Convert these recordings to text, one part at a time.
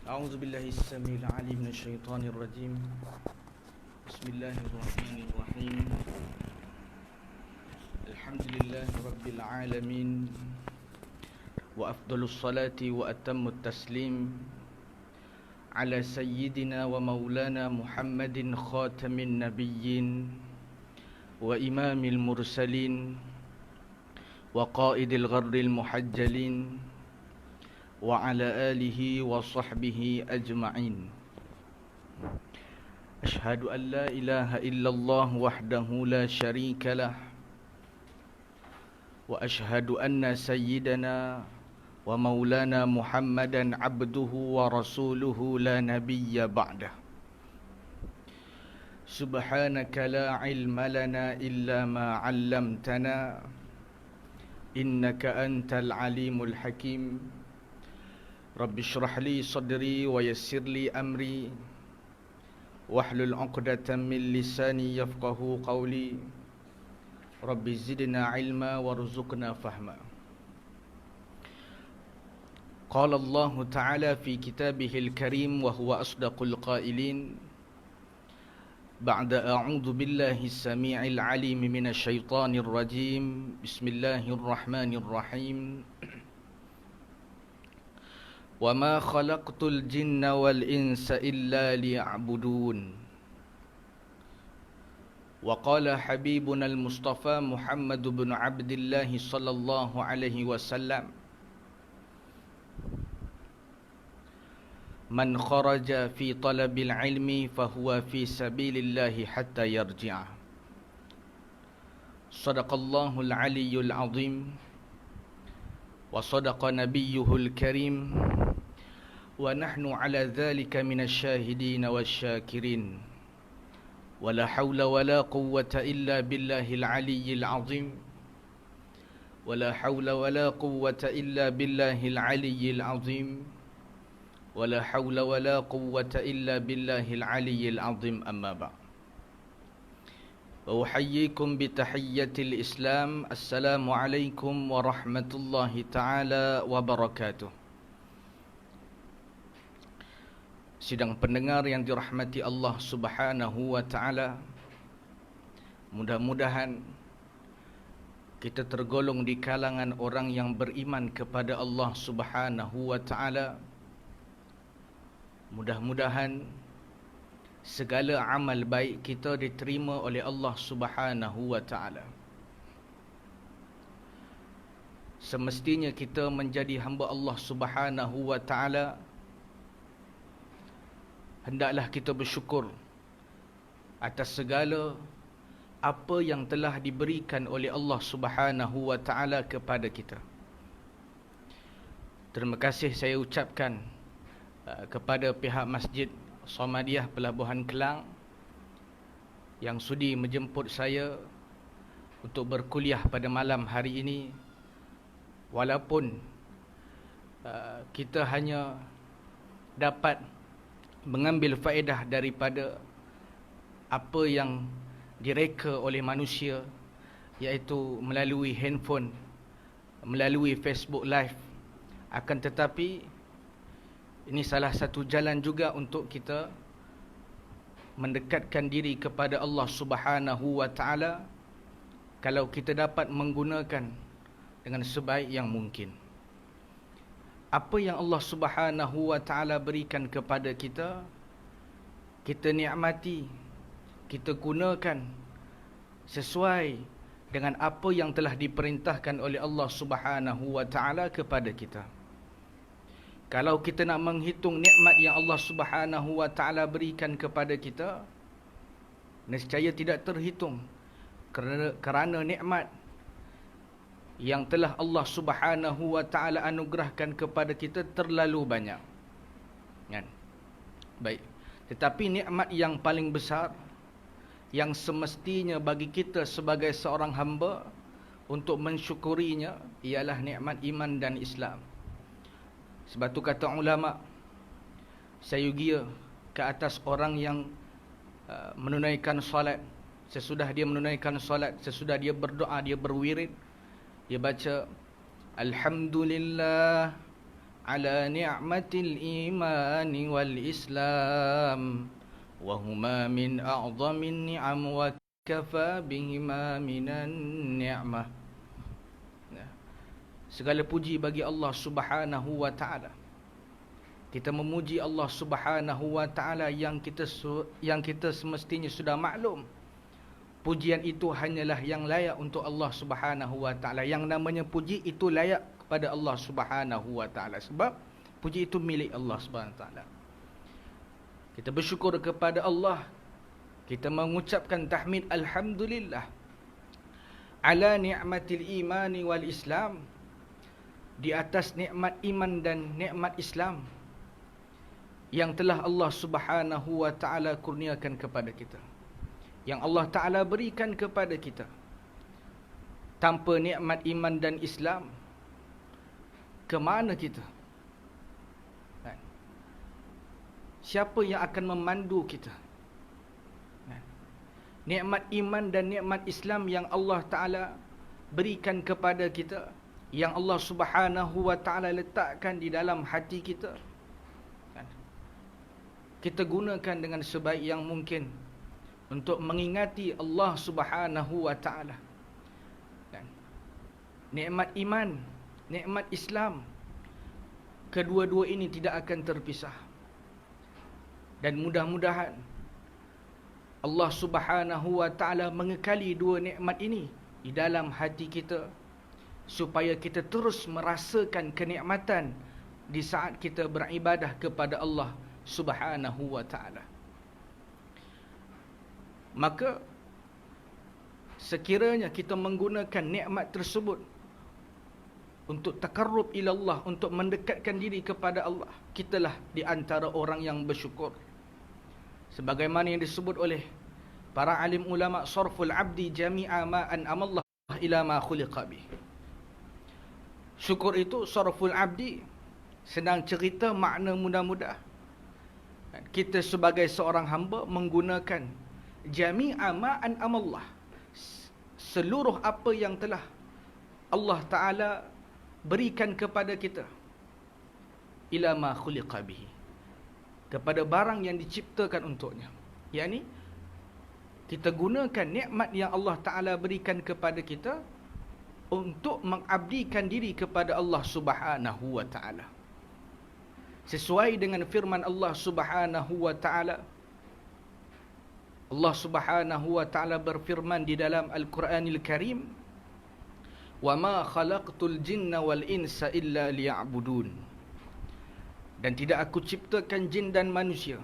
أعوذ بالله السميع العليم من الشيطان الرجيم. بسم الله الرحمن الرحيم. الحمد لله رب العالمين، وأفضل الصلاة وأتم التسليم على سيدنا ومولانا محمد خاتم النبيين وإمام المرسلين وقائد الغر المحجلين وعلى آله وصحبه أجمعين. أشهد أن لا إله إلا الله وحده لا شريك له، وأشهد أن سيدنا ومولانا محمدا عبده ورسوله لا نبي بعده. سبحانك لا علم لنا إلا ما علمتنا إنك أنت العليم الحكيم. رب اشرح لي صدري ويسر لي أمري واحلل عقدة من لساني يفقه قولي. رب زدنا علما وارزقنا فهما. قال الله تعالى في كتابه الكريم وهو أصدق القائلين بعد أعوذ بالله السميع العليم من الشيطان الرجيم. بسم الله الرحمن الرحيم. وما خلقت الجن والإنس إلا ليعبدون. وقال حبيبنا المصطفى محمد بن عبد الله صلى الله عليه وسلم: من خرج في طلب العلم فهو في سبيل الله حتى يرجع. صدق الله العلي العظيم وصدق نبيه الكريم، ونحن على ذلك من الشاهدين والشاكرين. ولا حول ولا قوة إلا بالله العلي العظيم. ولا حول ولا قوة إلا بالله العلي العظيم. ولا حول ولا قوة إلا بالله العلي العظيم. أما بعد، وأحييكم بتحية الإسلام. السلام عليكم ورحمة الله تعالى وبركاته. Sidang pendengar yang dirahmati Allah Subhanahu wa Ta'ala, mudah-mudahan kita tergolong di kalangan orang yang beriman kepada Allah Subhanahu wa Ta'ala. Mudah-mudahan segala amal baik kita diterima oleh Allah Subhanahu wa Ta'ala. Semestinya kita menjadi hamba Allah Subhanahu wa Ta'ala, hendaklah kita bersyukur atas segala apa yang telah diberikan oleh Allah Subhanahu wa Ta'ala kepada kita. Terima kasih saya ucapkan kepada pihak Masjid Samadiyah Pelabuhan Kelang yang sudi menjemput saya untuk berkuliah pada malam hari ini. Walaupun kita hanya dapat mengambil faedah daripada apa yang direka oleh manusia, iaitu melalui handphone, melalui Facebook Live. Akan tetapi ini salah satu jalan juga untuk kita mendekatkan diri kepada Allah Subhanahu wa Ta'ala kalau kita dapat menggunakan dengan sebaik yang mungkin. Apa yang Allah Subhanahu wa Ta'ala berikan kepada kita, kita nikmati, kita gunakan sesuai dengan apa yang telah diperintahkan oleh Allah Subhanahu wa Ta'ala kepada kita. Kalau kita nak menghitung nikmat yang Allah Subhanahu wa Ta'ala berikan kepada kita, nescaya tidak terhitung, kerana nikmat yang telah Allah Subhanahu wa Ta'ala anugerahkan kepada kita terlalu banyak. Kan? Baik. Tetapi nikmat yang paling besar, yang semestinya bagi kita sebagai seorang hamba untuk mensyukurinya, ialah nikmat iman dan Islam. Sebab tu kata ulama, sayugia ke atas orang yang menunaikan solat. Sesudah dia menunaikan solat, sesudah dia berdoa, dia berwirid, dia baca Alhamdulillah ala ni'matil iman wal islam wa huma min a'zamin ni'am wa kafa bihima minan ni'mah. Segala puji bagi Allah Subhanahu wa taala. Kita memuji Allah Subhanahu wa taala yang kita semestinya sudah maklum. Pujian itu hanyalah yang layak untuk Allah Subhanahu wa taala. Yang namanya puji itu layak kepada Allah Subhanahu wa taala, sebab puji itu milik Allah Subhanahu wa taala. Kita bersyukur kepada Allah. Kita mengucapkan tahmid alhamdulillah ala ni'matil imani wal islam, di atas nikmat iman dan nikmat Islam yang telah Allah Subhanahu wa taala kurniakan kepada kita, yang Allah taala berikan kepada kita. Tanpa nikmat iman dan Islam, ke mana kita? Siapa yang akan memandu kita? Nikmat iman dan nikmat Islam yang Allah taala berikan kepada kita, yang Allah Subhanahu wa taala letakkan di dalam hati kita, kita gunakan dengan sebaik yang mungkin untuk mengingati Allah Subhanahu wa taala. Nikmat iman, nikmat Islam, kedua-dua ini tidak akan terpisah. Dan mudah-mudahan Allah Subhanahu wa taala mengekali dua nikmat ini di dalam hati kita, supaya kita terus merasakan kenikmatan di saat kita beribadah kepada Allah Subhanahu wa taala. Maka sekiranya kita menggunakan nikmat tersebut untuk taqarrub ila Allah, untuk mendekatkan diri kepada Allah, kitalah di antara orang yang bersyukur. Sebagaimana yang disebut oleh para alim ulama, sarful abdi jami'a ma an'ama Allah ila ma khuliqa bih. Syukur itu sarful abdi, senang cerita, makna mudah-mudah. Kita sebagai seorang hamba menggunakan jami'a ma an'ama Allah, seluruh apa yang telah Allah Ta'ala berikan kepada kita, ila ma khuliqa bihi, kepada barang yang diciptakan untuknya. Yakni kita gunakan nikmat yang Allah Ta'ala berikan kepada kita untuk mengabdikan diri kepada Allah Subhanahu wa taala. Sesuai dengan firman Allah Subhanahu wa taala. Allah Subhanahu wa taala berfirman di dalam Al-Quranil Karim, "Wa ma khalaqtul jinna wal insa illa liya'budun." Dan tidak aku ciptakan jin dan manusia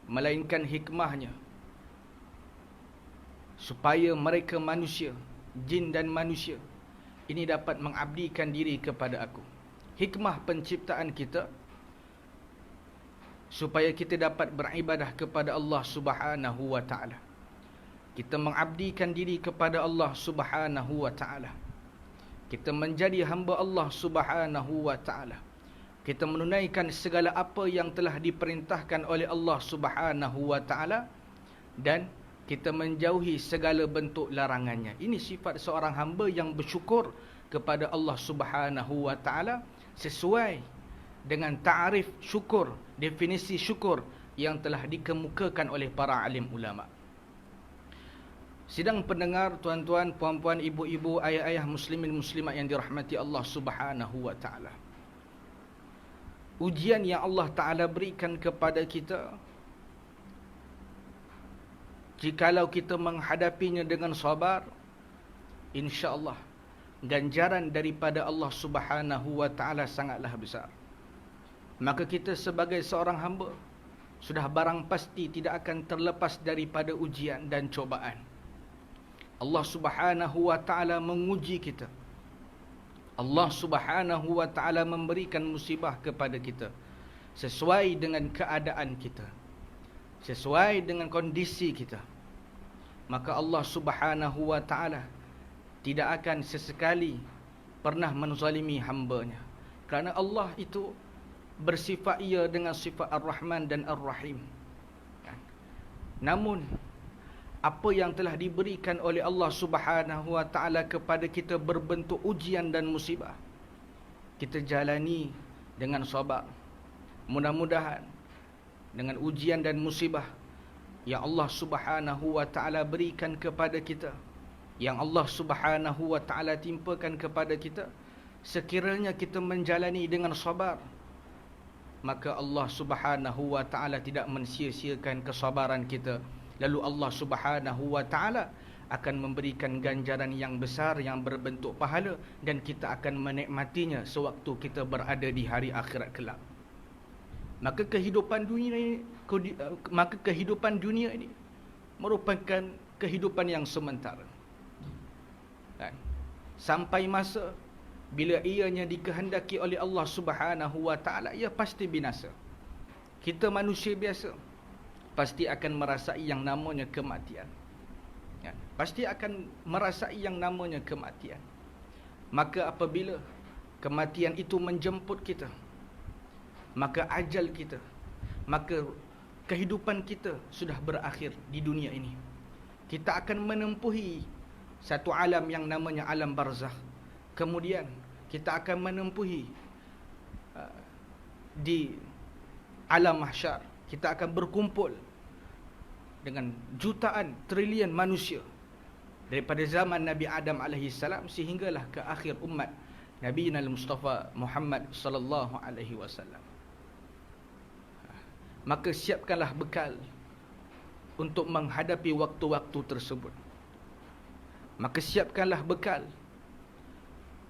melainkan hikmahnya supaya mereka manusia, jin dan manusia ini dapat mengabdikan diri kepada aku. Hikmah penciptaan kita supaya kita dapat beribadah kepada Allah Subhanahu wa taala. Kita mengabdikan diri kepada Allah Subhanahu wa taala. Kita menjadi hamba Allah Subhanahu wa taala. Kita menunaikan segala apa yang telah diperintahkan oleh Allah Subhanahu wa taala, dan kita menjauhi segala bentuk larangannya. Ini sifat seorang hamba yang bersyukur kepada Allah Subhanahu wa taala sesuai dengan ta'arif syukur, definisi syukur yang telah dikemukakan oleh para alim ulama. Sidang pendengar, tuan-tuan, puan-puan, ibu-ibu, ayah-ayah, muslimin muslimat yang dirahmati Allah Subhanahu wa taala. Ujian yang Allah Ta'ala berikan kepada kita, jikalau kita menghadapinya dengan sabar, insya-Allah ganjaran daripada Allah Subhanahu wa taala sangatlah besar. Maka kita sebagai seorang hamba sudah barang pasti tidak akan terlepas daripada ujian dan cobaan. Allah Subhanahu wa taala menguji kita. Allah Subhanahu wa taala memberikan musibah kepada kita sesuai dengan keadaan kita, sesuai dengan kondisi kita. Maka Allah Subhanahu wa taala tidak akan sesekali pernah menzalimi hamba-Nya, kerana Allah itu bersifat ia dengan sifat Ar-Rahman dan Ar-Rahim. Namun apa yang telah diberikan oleh Allah Subhanahu wa taala kepada kita berbentuk ujian dan musibah, kita jalani dengan sabar. Mudah-mudahan dengan ujian dan musibah yang Allah Subhanahu wa taala berikan kepada kita, yang Allah Subhanahu wa taala timpakan kepada kita, sekiranya kita menjalani dengan sabar, maka Allah Subhanahu wa taala tidak mensia-siakan kesabaran kita. Lalu Allah Subhanahu wa taala akan memberikan ganjaran yang besar yang berbentuk pahala, dan kita akan menikmatinya sewaktu kita berada di hari akhirat kelak. Maka kehidupan dunia ini merupakan kehidupan yang sementara. Sampai masa bila ianya dikehendaki oleh Allah Subhanahu wa taala, ia pasti binasa. Kita manusia biasa pasti akan merasai yang namanya kematian. Pasti akan merasai yang namanya kematian. Maka apabila kematian itu menjemput kita, maka ajal kita, maka kehidupan kita sudah berakhir di dunia ini. Kita akan menempuhi satu alam yang namanya alam barzakh. Kemudian kita akan menempuhi di alam mahsyar. Kita akan berkumpul dengan jutaan triliun manusia daripada zaman Nabi Adam AS sehinggalah ke akhir umat Nabi Mustafa Muhammad sallallahu alaihi wasallam. Maka siapkanlah bekal untuk menghadapi waktu-waktu tersebut. Maka siapkanlah bekal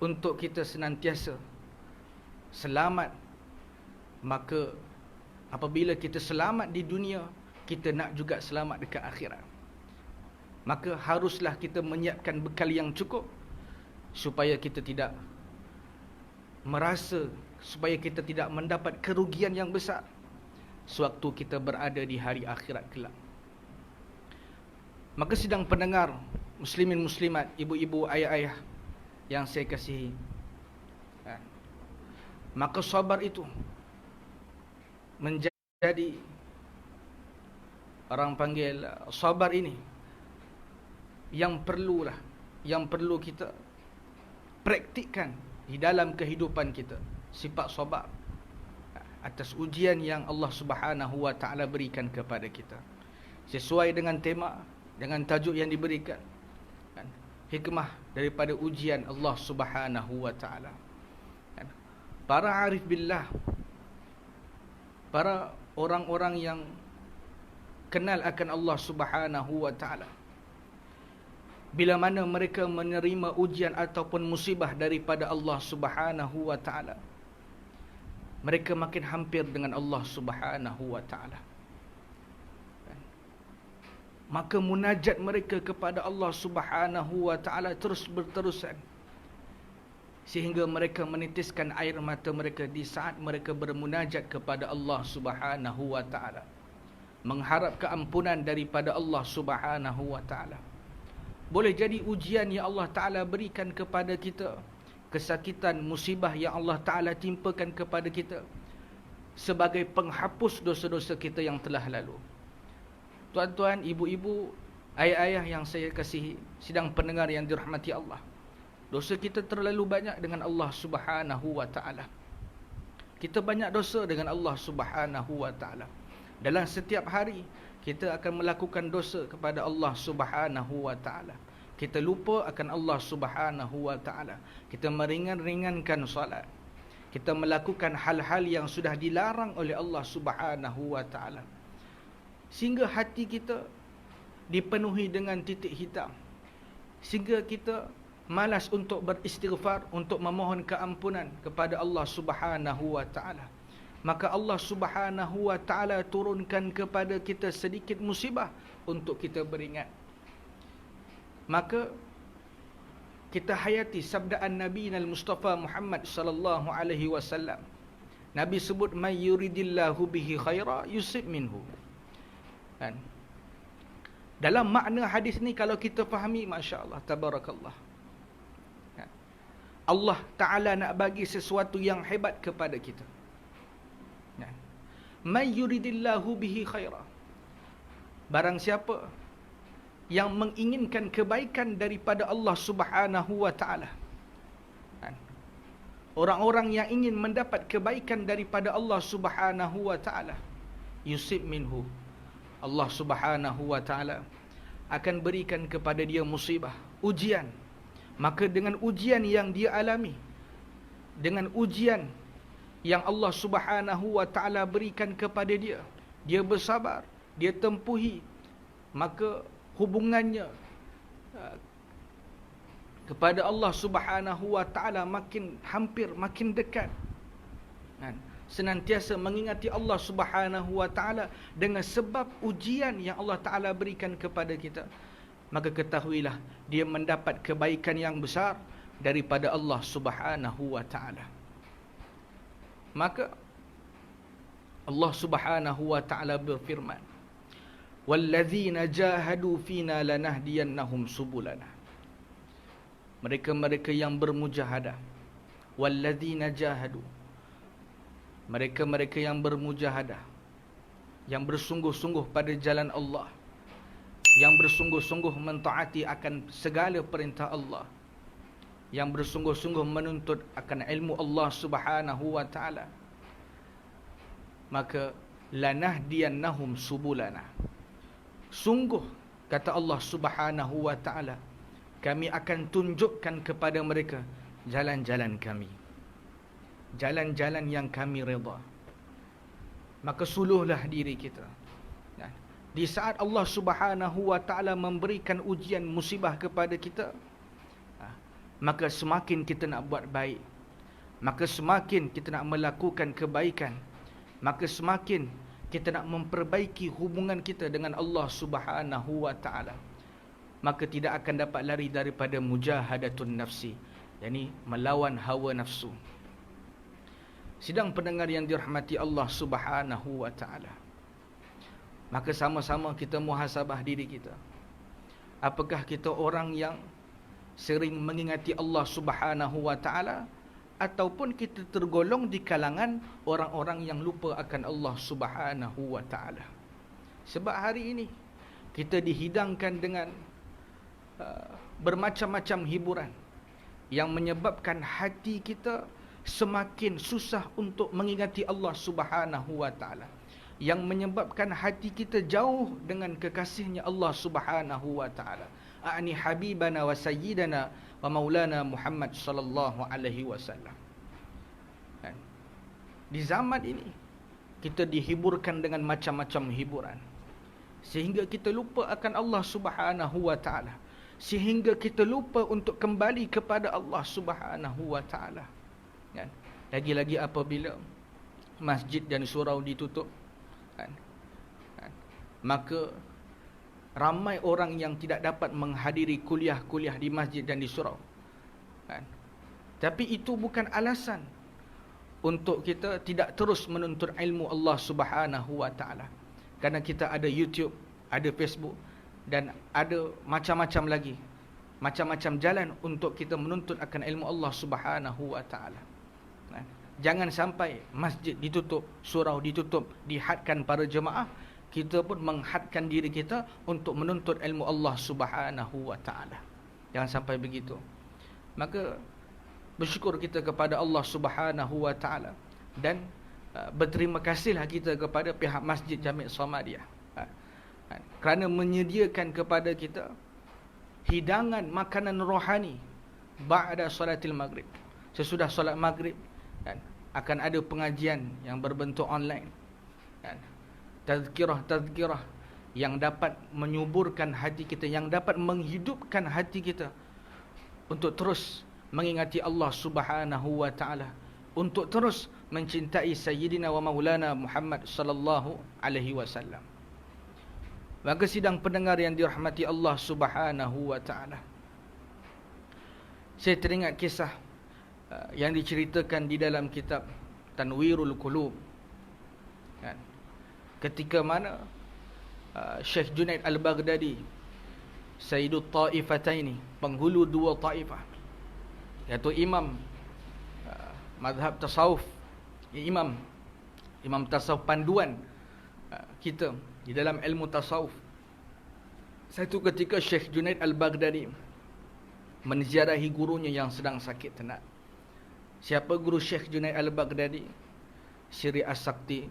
untuk kita senantiasa selamat. Maka apabila kita selamat di dunia, kita nak juga selamat dekat akhirat. Maka haruslah kita menyiapkan bekal yang cukup supaya kita tidak merasa, supaya kita tidak mendapat kerugian yang besar sewaktu kita berada di hari akhirat kelak. Maka sidang pendengar, muslimin muslimat, ibu-ibu, ayah-ayah yang saya kasihi, maka sabar itu menjadi, orang panggil sabar ini yang perlu kita praktikkan di dalam kehidupan kita. Sifat sabar atas ujian yang Allah Subhanahu wa taala berikan kepada kita, sesuai dengan tema, dengan tajuk yang diberikan, hikmah daripada ujian Allah Subhanahu wa taala. Para arif billah, para orang-orang yang kenal akan Allah Subhanahu wa taala, bila mana mereka menerima ujian ataupun musibah daripada Allah Subhanahu wa taala, mereka makin hampir dengan Allah Subhanahu wa taala. Maka munajat mereka kepada Allah Subhanahu wa taala terus berterusan, sehingga mereka menitiskan air mata mereka di saat mereka bermunajat kepada Allah Subhanahu wa taala, mengharap keampunan daripada Allah Subhanahu wa taala. Boleh jadi ujian yang Allah taala berikan kepada kita, kesakitan, musibah yang Allah taala timpakan kepada kita, sebagai penghapus dosa-dosa kita yang telah lalu. Tuan-tuan, ibu-ibu, ayah-ayah yang saya kasihi, sidang pendengar yang dirahmati Allah, dosa kita terlalu banyak dengan Allah Subhanahu wa taala. Kita banyak dosa dengan Allah Subhanahu wa taala. Dalam setiap hari kita akan melakukan dosa kepada Allah Subhanahu wa taala. Kita lupa akan Allah Subhanahu wa taala. Kita meringan-ringankan solat. Kita melakukan hal-hal yang sudah dilarang oleh Allah Subhanahu wa taala, sehingga hati kita dipenuhi dengan titik hitam, sehingga kita malas untuk beristighfar, untuk memohon keampunan kepada Allah Subhanahu wa taala. Maka Allah Subhanahu wa taala turunkan kepada kita sedikit musibah untuk kita beringat. Maka kita hayati sabdaan Nabi Mustafa Muhammad sallallahu alaihi wasallam. Nabi sebut, "May yuridillahu bihi khaira yusib minhu." Kan? Dalam makna hadis ni kalau kita fahami, masya-Allah, tabarakallah, kan? Allah taala nak bagi sesuatu yang hebat kepada kita. May yuridillahu bihi khaira. Barang siapa yang menginginkan kebaikan daripada Allah Subhanahu wa taala, Orang-orang yang ingin mendapat kebaikan daripada Allah Subhanahu wa taala, yusib minhu, Allah Subhanahu wa taala akan berikan kepada dia musibah, ujian. Maka dengan ujian yang dia alami, dengan ujian yang Allah Subhanahu wa taala berikan kepada dia, dia bersabar, dia tempuhi, maka hubungannya kepada Allah Subhanahu wa taala makin hampir, makin dekat. Senantiasa mengingati Allah Subhanahu wa taala dengan sebab ujian yang Allah taala berikan kepada kita, maka ketahuilah dia mendapat kebaikan yang besar daripada Allah Subhanahu wa taala. Maka Allah Subhanahu wa taala berfirman, "Wallazina jahadu fina lanahdiyannahum subulana." Mereka-mereka yang bermujahadah, wallazina jahadu, mereka-mereka yang bermujahadah, yang bersungguh-sungguh pada jalan Allah, yang bersungguh-sungguh mentaati akan segala perintah Allah, yang bersungguh-sungguh menuntut akan ilmu Allah Subhanahu wa taala, maka lanahdiyannahum subulana. Sungguh, kata Allah Subhanahu wa taala, kami akan tunjukkan kepada mereka jalan-jalan kami, jalan-jalan yang kami redha. Maka suluhlah diri kita. Di saat Allah Subhanahu wa taala memberikan ujian musibah kepada kita, maka semakin kita nak buat baik, maka semakin kita nak melakukan kebaikan, maka semakin kita nak memperbaiki hubungan kita dengan Allah Subhanahu wa taala, maka tidak akan dapat lari daripada mujahadatun nafsi, yakni melawan hawa nafsu. Sidang pendengar yang dirahmati Allah Subhanahu wa taala, maka sama-sama kita muhasabah diri kita. Apakah kita orang yang sering mengingati Allah Subhanahu wa taala, ataupun kita tergolong di kalangan orang-orang yang lupa akan Allah Subhanahu wa taala? Sebab hari ini kita dihidangkan dengan bermacam-macam hiburan yang menyebabkan hati kita semakin susah untuk mengingati Allah Subhanahu wa taala, yang menyebabkan hati kita jauh dengan kekasihnya Allah Subhanahu wa taala, a'ni habibana wa sayyidana wa maulana Muhammad sallallahu alaihi wasallam. Di zaman ini kita dihiburkan dengan macam-macam hiburan, sehingga kita lupa akan Allah Subhanahu wa taala, sehingga kita lupa untuk kembali kepada Allah Subhanahu wa taala. Lagi-lagi apabila masjid dan surau ditutup, maka ramai orang yang tidak dapat menghadiri kuliah-kuliah di masjid dan di surau. Tapi itu bukan alasan untuk kita tidak terus menuntut ilmu Allah Subhanahu wa taala. Kerana kita ada YouTube, ada Facebook, dan ada macam-macam lagi, macam-macam jalan untuk kita menuntut akan ilmu Allah Subhanahu wa taala. Jangan sampai masjid ditutup, surau ditutup, dihadkan para jemaah, kita pun menghadkan diri kita untuk menuntut ilmu Allah Subhanahu wa taala. Jangan sampai begitu. Maka bersyukur kita kepada Allah Subhanahu wa taala, dan berterima kasihlah kita kepada pihak Masjid Jami' Samadiyah kerana menyediakan kepada kita hidangan makanan rohani ba'da salatil maghrib. Sesudah solat maghrib akan ada pengajian yang berbentuk online, tazkirah-tazkirah yang dapat menyuburkan hati kita, yang dapat menghidupkan hati kita untuk terus mengingati Allah Subhanahu wa taala, untuk terus mencintai sayyidina wa maulana Muhammad sallallahu alaihi wasallam. Maka sidang pendengar yang dirahmati Allah Subhanahu wa taala, saya teringat kisah yang diceritakan di dalam kitab Tanwirul Qulub, ketika mana Syekh Junaid Al-Baghdadi, Sayyidut Taifataini, penghulu dua taifah, iaitu imam mazhab tasawuf, imam tasawuf panduan kita di dalam ilmu tasawuf. Satu ketika Syekh Junaid Al-Baghdadi menziarahi gurunya yang sedang sakit tenat. Siapa guru Syekh Junaid Al-Baghdadi? Syiri As-Sakti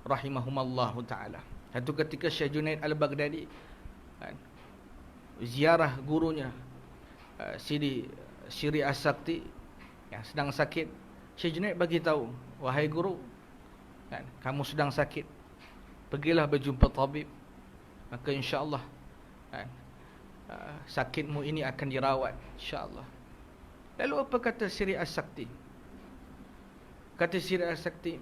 rahimahumallahu ta'ala. Satu ketika Syekh Junaid Al-Baghdadi ziarah gurunya Syiri As-Sakti yang sedang sakit. Syekh Junaid bagi tahu, wahai guru, kamu sedang sakit, pergilah berjumpa tabib, maka insya-Allah sakitmu ini akan dirawat insya-Allah. Lalu apa kata Syiri As-Sakti? Kata Syiri As-Sakti,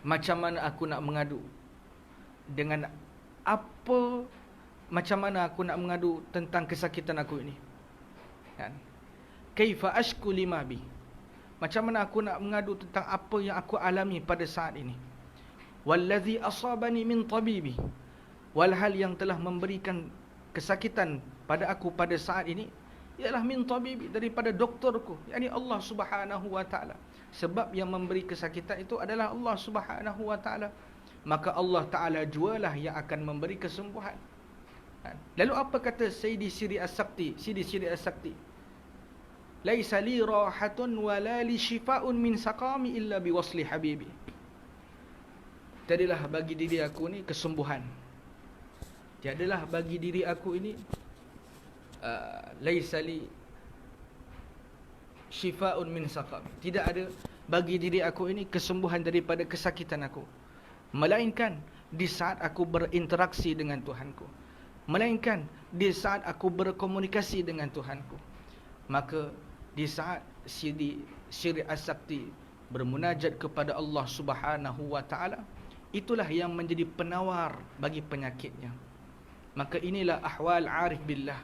macam mana aku nak mengadu dengan apa, macam mana aku nak mengadu tentang kesakitan aku ini? Kaifa ashku lima bi? Macam mana aku nak mengadu tentang apa yang aku alami pada saat ini? Wallazi asabani min tabibi, walhal yang telah memberikan kesakitan pada aku pada saat ini ialah min tabibi, daripada doktorku, yakni Allah Subhanahu wa taala. Sebab yang memberi kesakitan itu adalah Allah Subhanahu wa taala. Maka Allah taala jualah yang akan memberi kesembuhan. Lalu apa kata Sayyidi Syiri As-Sakti? Syidi Syiri As-Sakti, laisa li rahatun wala li shifaa'un min saqami illa biwasli habibi. Tiadalah bagi diri aku ni kesembuhan. Tiadalah bagi diri aku ini laisa li shifaa'un min saqami. Tidak ada bagi diri aku ini kesembuhan daripada kesakitan aku, melainkan di saat aku berinteraksi dengan Tuhanku, melainkan di saat aku berkomunikasi dengan Tuhanku. Maka di saat Syiri As-Sakti bermunajat kepada Allah Subhanahu wa taala, itulah yang menjadi penawar bagi penyakitnya. Maka inilah ahwal arif billah,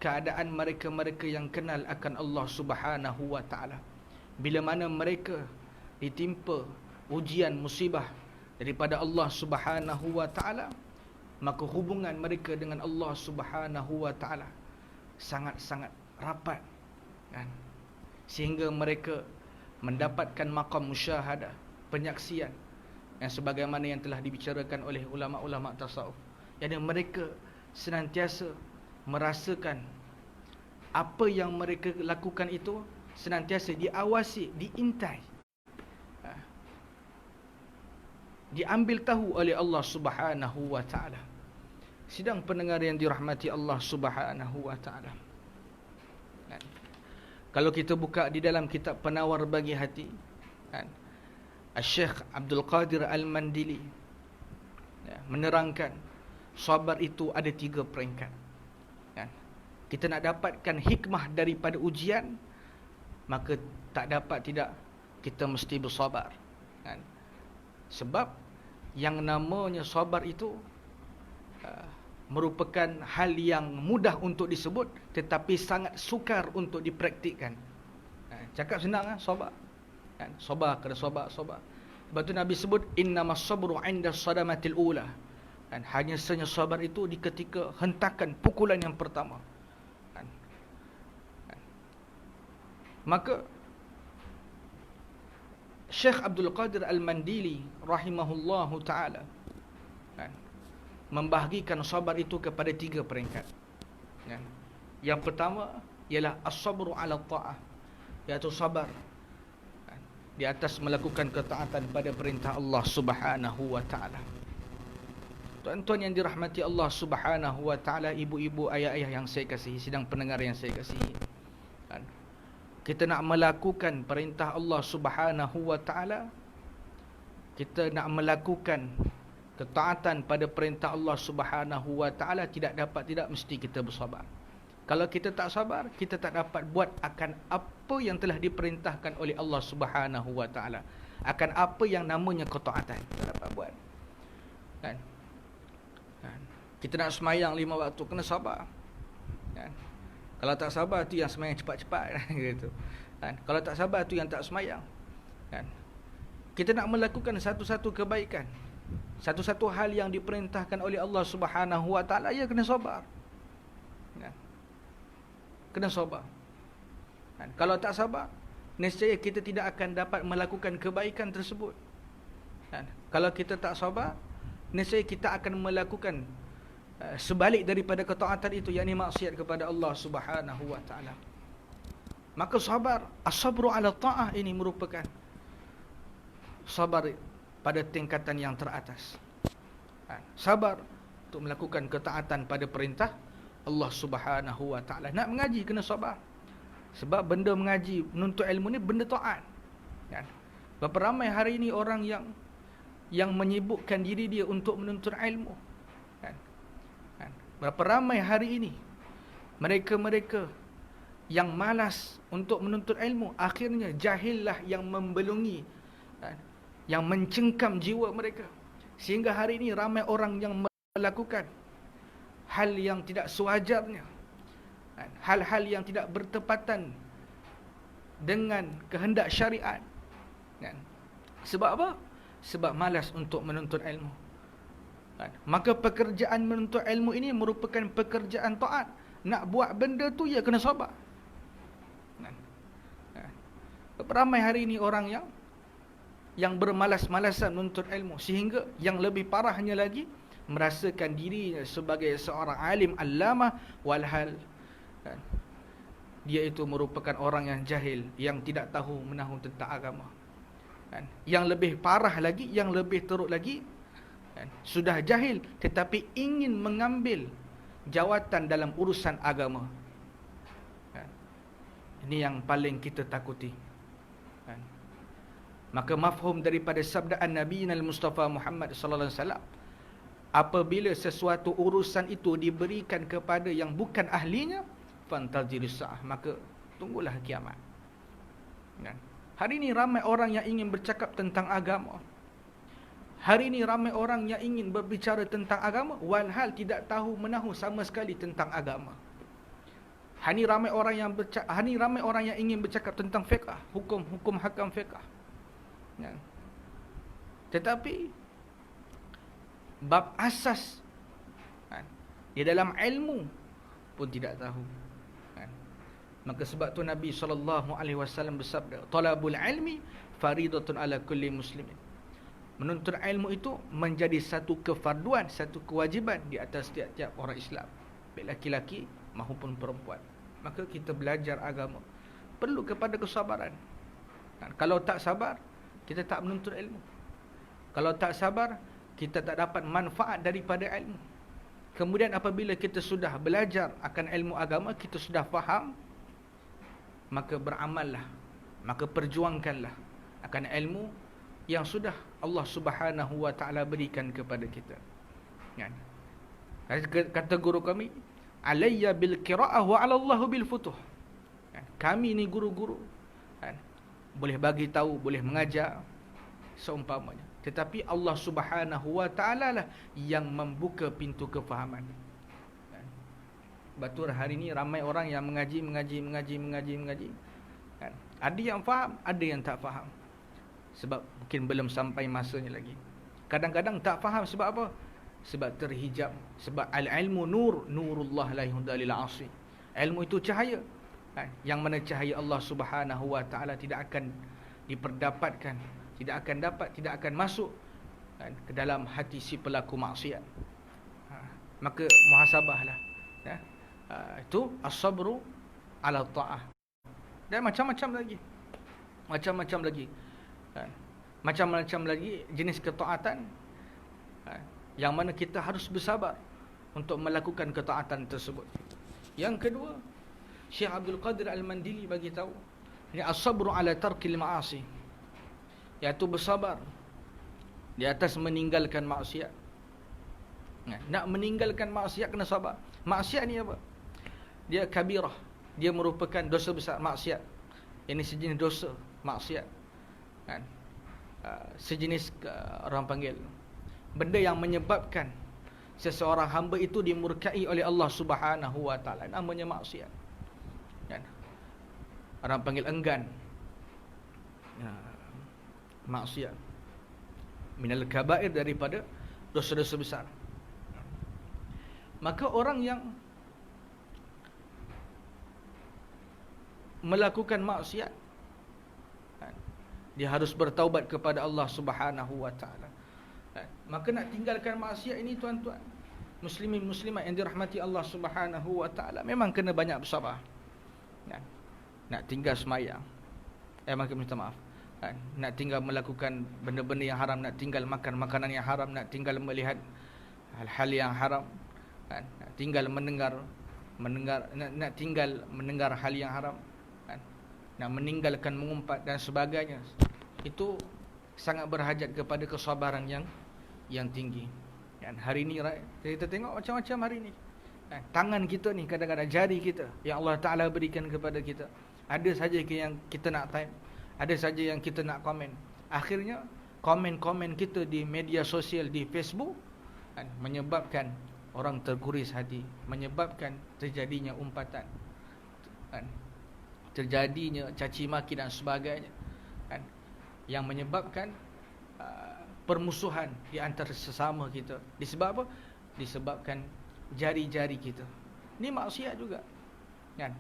keadaan mereka-mereka yang kenal akan Allah Subhanahu wa taala. Bila mana mereka ditimpa ujian musibah daripada Allah Subhanahu wa taala, maka hubungan mereka dengan Allah Subhanahu wa taala sangat-sangat rapat, sehingga mereka mendapatkan maqam musyahadah, penyaksian, yang sebagaimana yang telah dibicarakan oleh ulama-ulama tasawuf, yang mereka senantiasa merasakan apa yang mereka lakukan itu senantiasa diawasi, diintai, diambil tahu oleh Allah Subhanahu wa taala. Sidang pendengar yang dirahmati Allah Subhanahu wa taala, kalau kita buka di dalam kitab Penawar Bagi Hati, Syekh Abdul Qadir Al-Mandili menerangkan sabar itu ada 3 peringkat. Kita nak dapatkan hikmah daripada ujian, maka tak dapat tidak, kita mesti bersabar. Sebab yang namanya sabar itu merupakan hal yang mudah untuk disebut, tetapi sangat sukar untuk dipraktikkan. Cakap senang, sabar. Sabar, kena sabar. Sebab tu Nabi sebut innamas sabru 'inda sadamatil ula. Hanya saja sabar itu di ketika hentakan pukulan yang pertama. Maka Syekh Abdul Qadir Al-Mandili rahimahullahu ta'ala membahagikan sabar itu kepada 3 peringkat. Yang pertama ialah as-sabru ala ta'ah, iaitu sabar di atas melakukan ketaatan pada perintah Allah Subhanahu wa ta'ala. Tuan-tuan yang dirahmati Allah Subhanahu wa ta'ala, ibu-ibu, ayah-ayah yang saya kasihi, sidang pendengar yang saya kasihi, kita nak melakukan perintah Allah Subhanahu wa ta'ala, kita nak melakukan ketaatan pada perintah Allah Subhanahu wa ta'ala, tidak mesti kita bersabar. Kalau kita tak sabar, kita tak dapat buat akan apa yang telah diperintahkan oleh Allah Subhanahu wa ta'ala, akan apa yang namanya ketaatan, tak dapat buat. Kita nak semayang 5 waktu, kena sabar. Kalau tak sabar tu yang semayang cepat-cepat gitu. Kalau tak sabar tu yang tak semayang. Kita nak melakukan satu-satu kebaikan, satu-satu hal yang diperintahkan oleh Allah Subhanahu wa ta'ala, ya kena sabar. Kena sabar. Kalau tak sabar, nescaya kita tidak akan dapat melakukan kebaikan tersebut. Kalau kita tak sabar, nescaya kita akan melakukan sebalik daripada ketaatan itu, yakni maksiat kepada Allah Subhanahu wa ta'ala. Maka sabar, as-sabru ala ta'ah ini merupakan sabar pada tingkatan yang teratas. Sabar untuk melakukan ketaatan pada perintah Allah Subhanahu wa taala. Nak mengaji kena sabar. Sebab benda mengaji, menuntut ilmu ni benda taat. Kan? Berapa ramai hari ini orang yang menyibukkan diri dia untuk menuntut ilmu. Kan? Berapa ramai hari ini mereka-mereka yang malas untuk menuntut ilmu, akhirnya jahillah yang membelungi, yang mencengkam jiwa mereka. Sehingga hari ini ramai orang yang melakukan hal yang tidak sewajarnya, hal-hal yang tidak bertepatan dengan kehendak syariat. Sebab apa? Sebab malas untuk menuntut ilmu. Maka pekerjaan menuntut ilmu ini merupakan pekerjaan taat. Nak buat benda tu ya kena sabar. Ramai hari ini orang yang bermalas-malasan menuntut ilmu, sehingga yang lebih parahnya lagi merasakan dirinya sebagai seorang alim allamah, walhal dia itu merupakan orang yang jahil, yang tidak tahu menahu tentang agama. Yang lebih parah lagi, yang lebih teruk lagi, sudah jahil tetapi ingin mengambil jawatan dalam urusan agama. Ini yang paling kita takuti. Maka mafhum daripada sabda Nabi Mustafa Muhammad sallallahu alaihi wasallam, apabila sesuatu urusan itu diberikan kepada yang bukan ahlinya, fantazirus saah, maka tunggulah kiamat. Hari ini ramai orang yang ingin bercakap tentang agama. Hari ini ramai orang yang ingin berbicara tentang agama, walhal tidak tahu menahu sama sekali tentang agama. Hari ini ramai orang yang ingin bercakap tentang fiqh, hukum hakam fiqh. Tetapi bab asas di dalam ilmu pun tidak tahu. Maka sebab tu Nabi SAW bersabda, talabul ilmi faridatun ala kulli muslimin. Menuntut ilmu itu menjadi satu kefarduan, satu kewajiban di atas tiap-tiap orang Islam, baik laki-laki maupun perempuan. Maka kita belajar agama perlu kepada kesabaran. Kalau tak sabar, kita tak menuntut ilmu. Kalau tak sabar, kita tak dapat manfaat daripada ilmu. Kemudian apabila kita sudah belajar akan ilmu agama, kita sudah faham, maka beramallah, maka perjuangkanlah akan ilmu yang sudah Allah Subhanahu wa taala berikan kepada kita. Kata guru kami, alayya bil qiraah wa 'ala Allah bil futuh. Kami ni guru-guru boleh bagi tahu, boleh mengajar seumpamanya, tetapi Allah Subhanahu wa taala lah yang membuka pintu kefahaman. Betul, hari ini ramai orang yang mengaji. Ada yang faham, ada yang tak faham. Sebab mungkin belum sampai masanya lagi. Kadang-kadang tak faham sebab apa? Sebab terhijab. Sebab al-ilmu nurullah la yuhda lil 'asi. Ilmu itu cahaya. Yang mana cahaya Allah Subhanahu wa taala tidak akan diperdapatkan, tidak akan masuk ke dalam hati si pelaku maksiat. Maka muhasabahlah. Itu as-sabru ala ta'ah. Dan macam-macam lagi. Macam-macam lagi jenis ketaatan yang mana kita harus bersabar untuk melakukan ketaatan tersebut. Yang kedua, Syekh Abdul Qadir Al-Mandili bagi tahu, ini as-sabru ala tarkil ma'asi, iaitu bersabar di atas meninggalkan maksiat. Nak meninggalkan maksiat kena sabar. Maksiat ni apa? Dia kabirah, dia merupakan dosa besar. Maksiat ini sejenis dosa maksiat, sejenis orang panggil benda yang menyebabkan seseorang hamba itu dimurkai oleh Allah Subhanahu wa taala, namanya maksiat. Orang panggil enggan. Maksiat minal kabair, daripada dosa-dosa besar. Maka orang yang melakukan maksiat, dia harus bertaubat kepada Allah Subhanahu wa taala. Maka nak tinggalkan maksiat ini, tuan-tuan muslimin muslimat yang dirahmati Allah Subhanahu wa taala, memang kena banyak bersabar. nak tinggal semayang, minta maaf, kan? Nak tinggal melakukan benda-benda yang haram, nak tinggal makan makanan yang haram, nak tinggal melihat hal-hal yang haram, kan? Nak tinggal mendengar nak tinggal mendengar hal yang haram, kan? Nak meninggalkan mengumpat dan sebagainya. Itu sangat berhajat kepada kesabaran yang tinggi. Kan? Hari ini kita tengok macam-macam hari ini. Kan? Tangan kita ni, kadang-kadang jari kita yang Allah Ta'ala berikan kepada kita, ada saja yang kita nak type, ada saja yang kita nak komen. Akhirnya komen-komen kita di media sosial, di Facebook, kan, menyebabkan orang terguris hati, menyebabkan terjadinya umpatan, kan, terjadinya caci maki dan sebagainya, kan, yang menyebabkan permusuhan di antara sesama kita. Disebab apa? Disebabkan jari-jari kita. Ini maksiat juga, kan?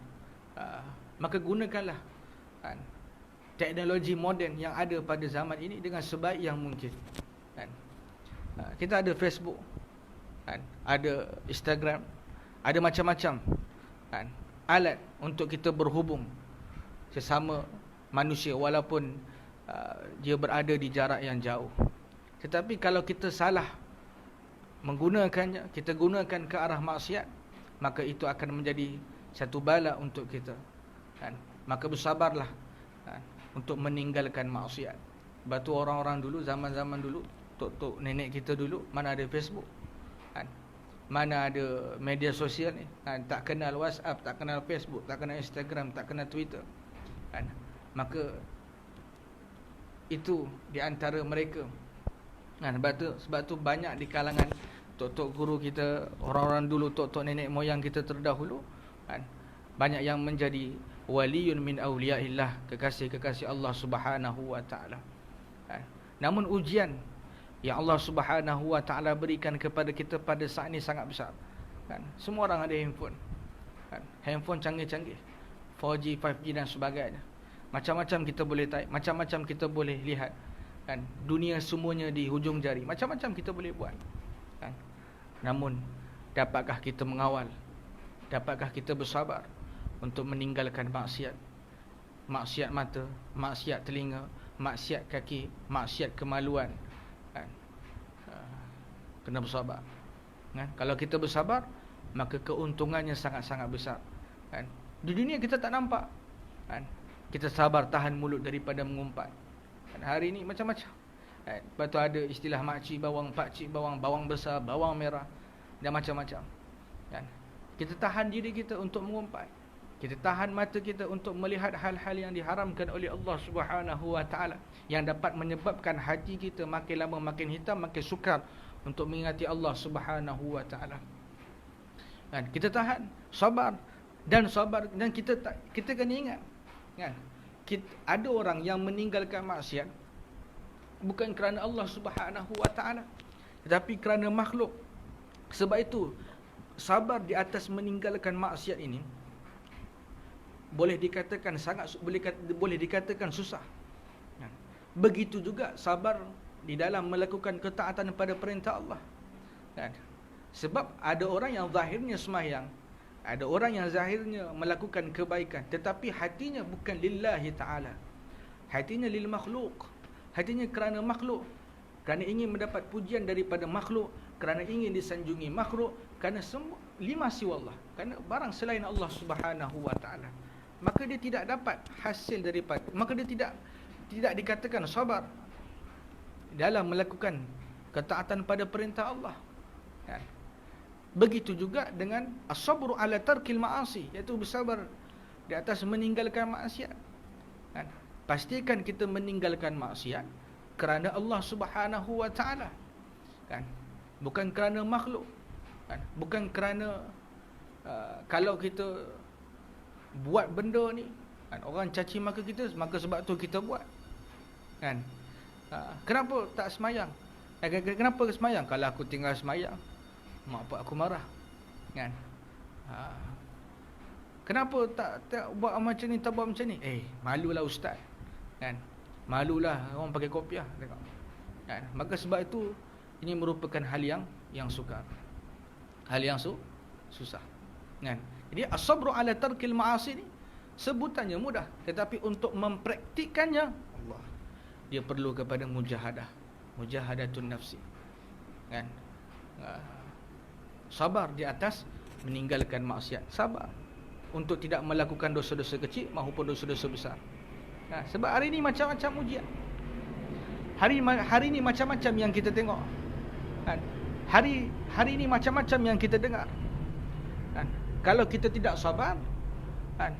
Maka gunakanlah, kan, teknologi moden yang ada pada zaman ini dengan sebaik yang mungkin, kan? Kita ada Facebook, kan, ada Instagram, ada macam-macam, kan, alat untuk kita berhubung sesama manusia walaupun dia berada di jarak yang jauh. Tetapi kalau kita salah menggunakannya, kita gunakan ke arah maksiat, maka itu akan menjadi satu bala untuk kita, kan? Maka bersabarlah, kan, untuk meninggalkan maksiat. Sebab tu orang-orang dulu, zaman-zaman dulu, tok-tok nenek kita dulu, mana ada Facebook, kan? Mana ada media sosial ni, kan? Tak kenal WhatsApp, tak kenal Facebook, tak kenal Instagram, tak kenal Twitter, kan? Maka itu di antara mereka, kan? Sebab tu banyak di kalangan tok-tok guru kita, orang-orang dulu, tok-tok nenek moyang kita terdahulu, kan, banyak yang menjadi waliyun min awliyaillah, kekasih-kekasih Allah Subhanahu wa taala, kan? Namun ujian yang Allah Subhanahu wa taala berikan kepada kita pada saat ini sangat besar, kan? Semua orang ada handphone, kan? Handphone canggih-canggih, 4G, 5G dan sebagainya. Macam-macam kita boleh type, macam-macam kita boleh lihat, kan? Dunia semuanya di hujung jari, macam-macam kita boleh buat, kan? Namun dapatkah kita mengawal? Dapatkah kita bersabar untuk meninggalkan maksiat? Maksiat mata, maksiat telinga, maksiat kaki, maksiat kemaluan, kan? Kena bersabar, kan? Kalau kita bersabar, maka keuntungannya sangat-sangat besar, kan? Di dunia kita tak nampak, kan? Kita sabar tahan mulut daripada mengumpat, kan? Hari ini macam-macam, kan? Lepas tu ada istilah makcik bawang, pakcik bawang, bawang besar, bawang merah dan macam-macam, kan? Kita tahan diri kita untuk mengumpat, kita tahan mata kita untuk melihat hal-hal yang diharamkan oleh Allah Subhanahu wa taala, yang dapat menyebabkan hati kita makin lama makin hitam, makin sukar untuk mengingati Allah Subhanahu wa taala, kan? Kita tahan, sabar, dan kita kena ingat, kan? Ada orang yang meninggalkan maksiat bukan kerana Allah Subhanahu wa taala, tetapi kerana makhluk. Sebab itu sabar di atas meninggalkan maksiat ini boleh dikatakan boleh dikatakan susah, kan? Begitu juga sabar di dalam melakukan ketaatan pada perintah Allah, kan? Sebab ada orang yang zahirnya sembahyang, ada orang yang zahirnya melakukan kebaikan, tetapi hatinya bukan lillahi ta'ala, hatinya lil makhluk, hatinya kerana makhluk, kerana ingin mendapat pujian daripada makhluk, kerana ingin disanjungi makhluk, kerana semua lima siwa Allah, kerana barang selain Allah Subhanahu wa taala. Maka dia tidak dapat hasil daripada, maka dia tidak dikatakan sabar dalam melakukan ketaatan pada perintah Allah, kan? Begitu juga dengan as-sabru ala tarkil ma'asi, iaitu bersabar di atas meninggalkan maksiat, kan? Pastikan kita meninggalkan maksiat kerana Allah Subhanahu wa taala, kan? Bukan kerana makhluk, kan? Bukan kerana kalau kita buat benda ni, kan, orang caci maka kita, maka sebab tu kita buat, kan? Kenapa tak semayang? Kenapa semayang? Kalau aku tinggal semayang, mak pak aku marah, kan? Kenapa tak buat macam ni, tak buat macam ni? Malulah ustaz, kan? Malulah orang pakai kopiah, tengok, kan? Maka sebab itu ini merupakan hal yang sukar, hal yang susah, kan? Jadi as-sabru ala tarkil ma'asi ni Sebutannya mudah, tetapi untuk mempraktikkannya, Allah, dia perlu kepada mujahadah, mujahadatun nafsi, kan? Sabar di atas meninggalkan maksiat, sabar untuk tidak melakukan dosa-dosa kecil maupun dosa-dosa besar. Sebab hari ini macam-macam ujian. Hari ini macam-macam yang kita tengok, kan? Hari ini macam-macam yang kita dengar, kan? Kalau kita tidak sabar, kan?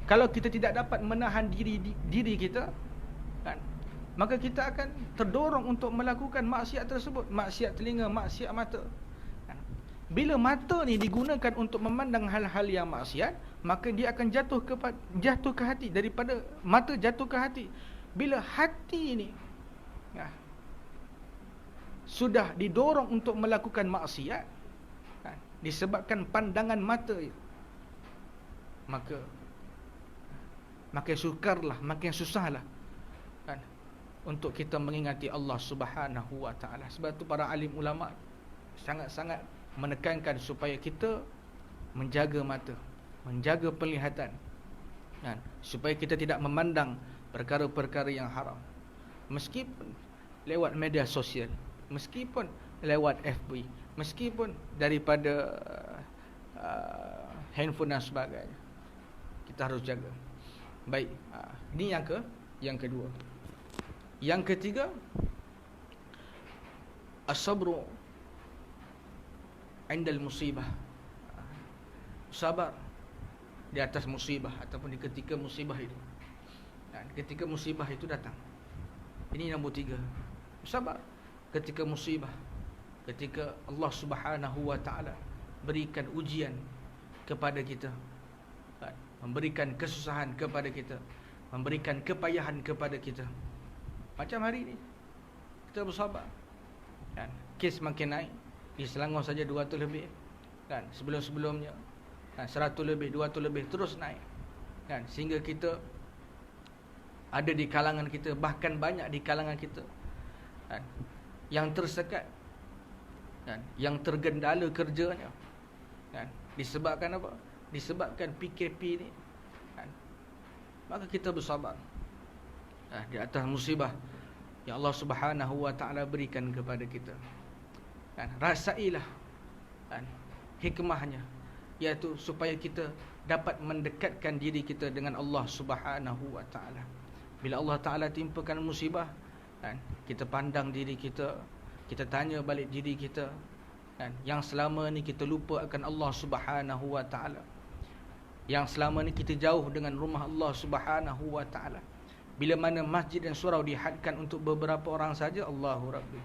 Kalau kita tidak dapat menahan diri kita, kan, maka kita akan terdorong untuk melakukan maksiat tersebut. Maksiat telinga, maksiat mata, kan? Bila mata ni digunakan untuk memandang hal-hal yang maksiat, maka dia akan jatuh ke hati. Daripada mata jatuh ke hati. Bila hati ni sudah didorong untuk melakukan maksiat, kan, disebabkan pandangan mata itu, maka makin sukarlah, makin susahlah, kan, untuk kita mengingati Allah Subhanahu wa taala. Sebab tu para alim ulama sangat-sangat menekankan supaya kita menjaga mata, menjaga penglihatan, kan, supaya kita tidak memandang perkara-perkara yang haram, meskipun lewat media sosial, meskipun lewat FB, meskipun daripada handphone dan sebagainya. Kita harus jaga. Baik, ini yang kedua. Yang ketiga, as-sabru 'indal musibah. Sabar di atas musibah ataupun di ketika musibah itu. Dan ketika musibah itu datang. Ini nombor 3. Sabar ketika musibah, ketika Allah Subhanahu wa taala berikan ujian kepada kita, memberikan kesusahan kepada kita, memberikan kepayahan kepada kita. Macam hari ini, kita bersabar, kan? Kes makin naik. Di Selangor saja 200 lebih, kan? Sebelum-sebelumnya, kan, 100 lebih, 200 lebih, terus naik, kan? Sehingga kita ada di kalangan kita, bahkan banyak di kalangan kita, kan, yang tersekat, kan, yang tergendala kerjanya, kan, disebabkan apa? Disebabkan PKP ni, kan? Maka kita bersabar di atas musibah yang Allah Subhanahu wa taala berikan kepada kita, kan? Rasailah, kan, hikmahnya, iaitu supaya kita dapat mendekatkan diri kita dengan Allah Subhanahu wa taala. Bila Allah taala timpakan musibah, kan, kita pandang diri kita, kita tanya balik diri kita, kan, yang selama ni kita lupa akan Allah Subhanahu wa taala, yang selama ni kita jauh dengan rumah Allah Subhanahu wa taala. Bila mana masjid dan surau dihadkan untuk beberapa orang saja, Allahu Rabbi,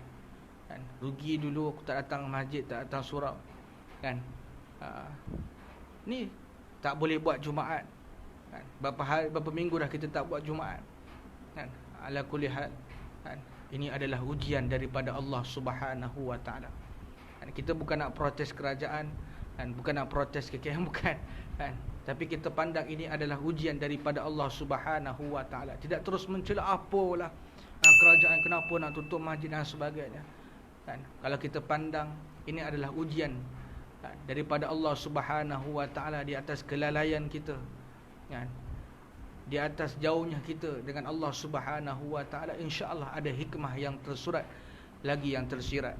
kan, rugi dulu aku tak datang masjid, tak datang surau, kan. Ni tak boleh buat Jumaat, kan. Berapa minggu dah kita tak buat Jumaat, kan. Ala kulli hal, kan, ini adalah ujian daripada Allah Subhanahu wa taala. Kan, kita bukan nak protes kerajaan, kan, bukan nak protes KKM, bukan, kan. Tapi kita pandang ini adalah ujian daripada Allah Subhanahu wa taala. Tidak terus mencela apalah kerajaan kenapa nak tutup masjid dan sebagainya, kan. Kalau kita pandang ini adalah ujian, kan, daripada Allah Subhanahu wa taala di atas kelalaian kita, kan, di atas jauhnya kita dengan Allah Subhanahu wa taala, insya-Allah ada hikmah yang tersurat lagi yang tersirat,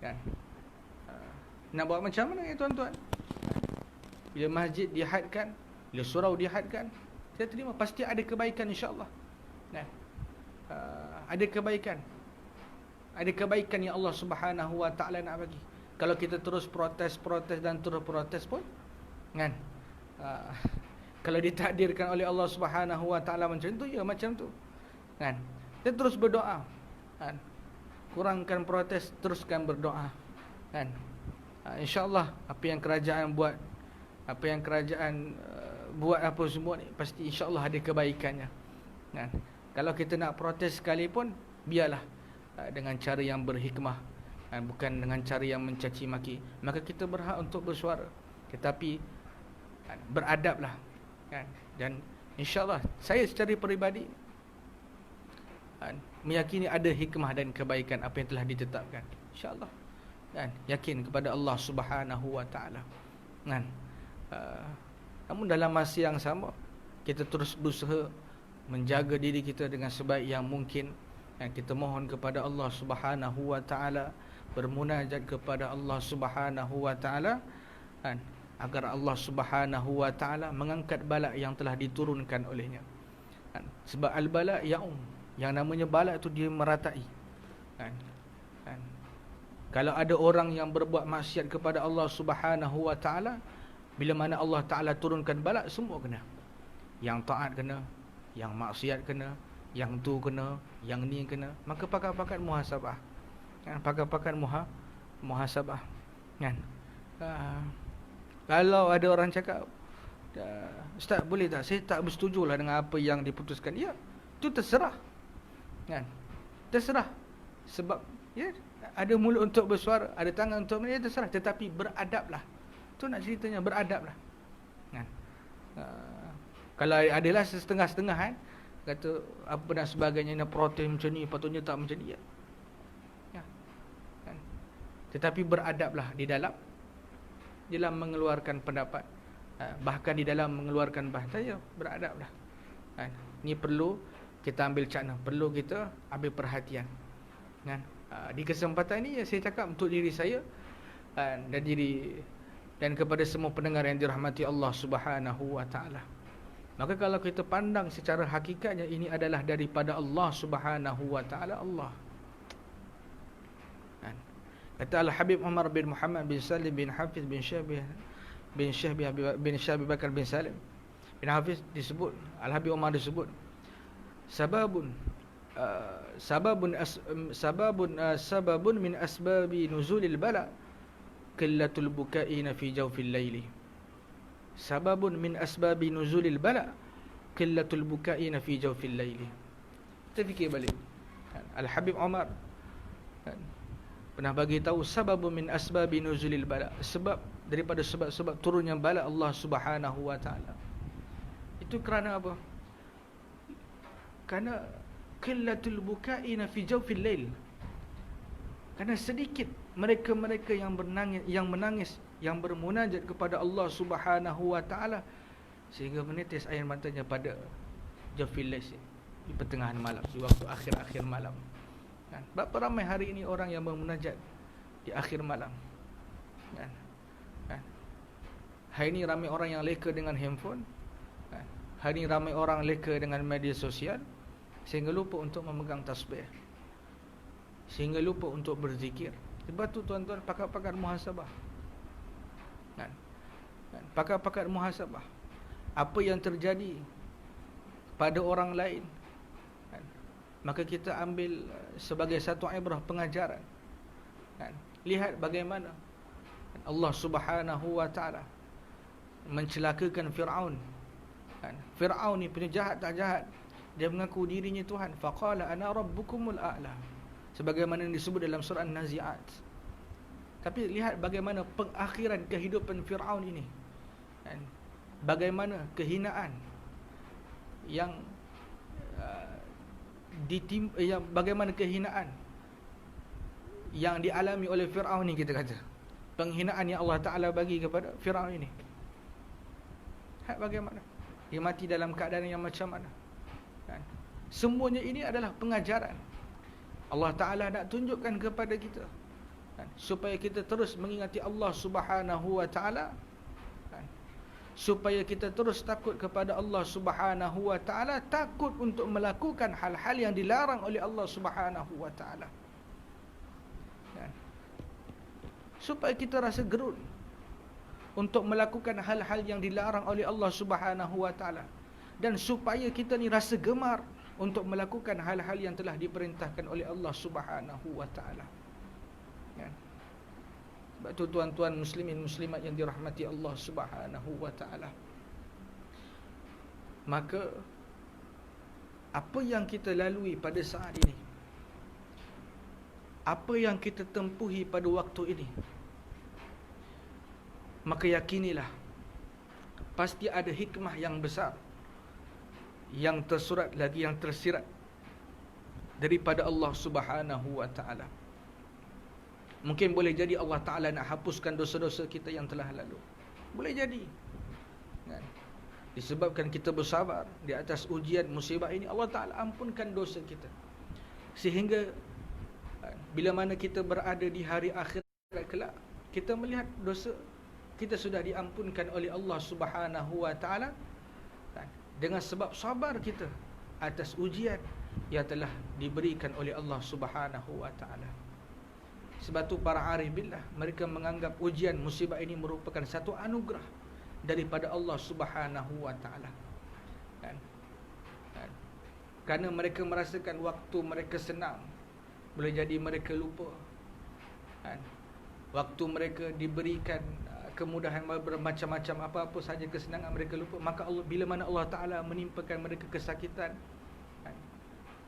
kan. Nak buat macam mana ya tuan-tuan? Bila masjid dihadkan, bila surau dihadkan, kita terima, pasti ada kebaikan insya-Allah. Nah, ada kebaikan. Ada kebaikan yang Allah Subhanahu wa taala nak bagi. Kalau kita terus protes dan terus protes pun, kan, kalau ditakdirkan oleh Allah Subhanahu wa taala macam tu, ya macam tu, kan. Kita terus berdoa, kan. Kurangkan protes, teruskan berdoa, kan. InsyaAllah apa yang kerajaan buat, apa yang kerajaan buat apa semua ni, pasti insyaAllah ada kebaikannya, kan. Kalau kita nak protes sekalipun, biarlah dengan cara yang berhikmah, kan, bukan dengan cara yang mencaci maki. Maka kita berhak untuk bersuara, tetapi kan, beradablah, kan. Dan insyaAllah saya secara peribadi, kan, meyakini ada hikmah dan kebaikan apa yang telah ditetapkan, insyaAllah, kan, yakin kepada Allah Subhanahu wa taala, kan. Namun dalam masa yang sama, kita terus berusaha menjaga diri kita dengan sebaik yang mungkin, dan kita mohon kepada Allah Subhanahu wa taala, bermunajat kepada Allah Subhanahu wa taala, kan, agar Allah Subhanahu wa taala mengangkat bala yang telah diturunkan olehnya. Kan? Sebab al-bala yang namanya bala itu dia meratai. Kan? Kan? Kalau ada orang yang berbuat maksiat kepada Allah Subhanahu wa taala, bila mana Allah Taala turunkan bala, semua kena. Yang taat kena, yang maksiat kena, yang tu kena, yang ni kena. Maka pakat-pakat muhasabah. Kan? Pakat-pakat muhasabah. Kan? Kalau ada orang cakap, Ustaz boleh tak, saya tak bersetujulah dengan apa yang diputuskan. Ya, itu terserah. Kan? Terserah. Sebab ya, ada mulut untuk bersuara, ada tangan untuk ya, terserah. Tetapi beradablah. Tu nak ceritanya, beradablah. Kan? Kalau adalah setengah-setengah kan, kata apa dan sebagainya, nak protes macam ni, patutnya tak macam ni. Ya. Kan? Tetapi beradablah di dalam mengeluarkan pendapat, bahkan di dalam mengeluarkan bahasa, ya, beradablah. Kan? Ini perlu kita ambil cakna, perlu kita ambil perhatian. Kan? Di kesempatan ini ya, saya cakap untuk diri saya dan kepada semua pendengar yang dirahmati Allah Subhanahu wa taala. Maka kalau kita pandang secara hakikatnya, ini adalah daripada Allah Subhanahu wa taala. Allah. Kan? Kata Al-Habib Umar bin Muhammad bin Salim bin Hafiz bin Syabih bin Syabih Bakar bin Salim bin Hafiz disebut, Al-Habib Umar disebut, sababun min asbabi nuzulil bala qillatul bukaina fi jawfil laili. Sababun min asbabi nuzulil bala qillatul bukaina fi jawfil laili. Kita fikir balik. Al-Habib Umar pernah bagi tahu sababun min asbabi nuzulil bala, sebab daripada sebab-sebab turunnya bala Allah Subhanahu wa taala. Itu kerana apa? Kerana qillatul bukaina fi jawfil lail. Kerana sedikit mereka-mereka yang menangis, yang bermunajat kepada Allah Subhanahu wa taala sehingga menetes air matanya pada jawfil lail, di pertengahan malam, di waktu akhir-akhir malam. Kan? Berapa ramai hari ini orang yang bermunajat di akhir malam. Kan? Kan? Hari ini ramai orang yang leka dengan handphone. Kan? Hari ini ramai orang leka dengan media sosial sehingga lupa untuk memegang tasbih, sehingga lupa untuk berzikir. Sebab tu tuan-tuan, pakat-pakat muhasabah. Kan? Pakat-pakat muhasabah. Apa yang terjadi pada orang lain, kan, maka kita ambil sebagai satu ibrah, pengajaran. Kan? Lihat bagaimana Allah Subhanahu wa taala mencelakakan Firaun. Kan? Firaun ni punya jahat tak jahat, dia mengaku dirinya Tuhan. Faqala ana rabbukumul a'la, sebagaimana yang disebut dalam surah An-Nazi'at. Tapi lihat bagaimana pengakhiran kehidupan Firaun ini. Kan? Bagaimana kehinaan yang bagaimana kehinaan yang dialami oleh Firaun ni, kita kata. Penghinaan yang Allah Ta'ala bagi kepada Firaun ini. Bagaimana dia mati dalam keadaan yang macam mana. Kan? Semuanya ini adalah pengajaran. Allah Ta'ala nak tunjukkan kepada kita, kan, supaya kita terus mengingati Allah Subhanahu wa Ta'ala, kan, supaya kita terus takut kepada Allah Subhanahu wa Ta'ala, takut untuk melakukan hal-hal yang dilarang oleh Allah Subhanahu wa Ta'ala, kan, supaya kita rasa gerun untuk melakukan hal-hal yang dilarang oleh Allah Subhanahu wa Ta'ala, dan supaya kita ni rasa gemar untuk melakukan hal-hal yang telah diperintahkan oleh Allah Subhanahu wa Ta'ala. Kan? Sebab tu tuan-tuan muslimin muslimat yang dirahmati Allah Subhanahu wa Ta'ala, maka apa yang kita lalui pada saat ini, apa yang kita tempuhi pada waktu ini, maka yakinilah pasti ada hikmah yang besar yang tersurat lagi, yang tersirat daripada Allah Subhanahu wa Ta'ala. Mungkin boleh jadi Allah Ta'ala nak hapuskan dosa-dosa kita yang telah lalu. Boleh jadi. Kan? disebabkan kita bersabar di atas ujian musibah ini, Allah Ta'ala ampunkan dosa kita. Sehingga bila mana kita berada di hari akhirat kelak, kita melihat dosa kita sudah diampunkan oleh Allah Subhanahu wa Ta'ala dengan sebab sabar kita atas ujian yang telah diberikan oleh Allah Subhanahu wa Ta'ala. Sebab tu para arif billah, mereka menganggap ujian musibah ini merupakan satu anugerah daripada Allah Subhanahu wa Ta'ala. Kerana mereka merasakan waktu mereka senang, boleh jadi mereka lupa. Waktu mereka diberikan kemudahan bermacam-macam, apa-apa saja kesenangan, mereka lupa. Maka Allah, bila mana Allah Ta'ala menimpakan mereka kesakitan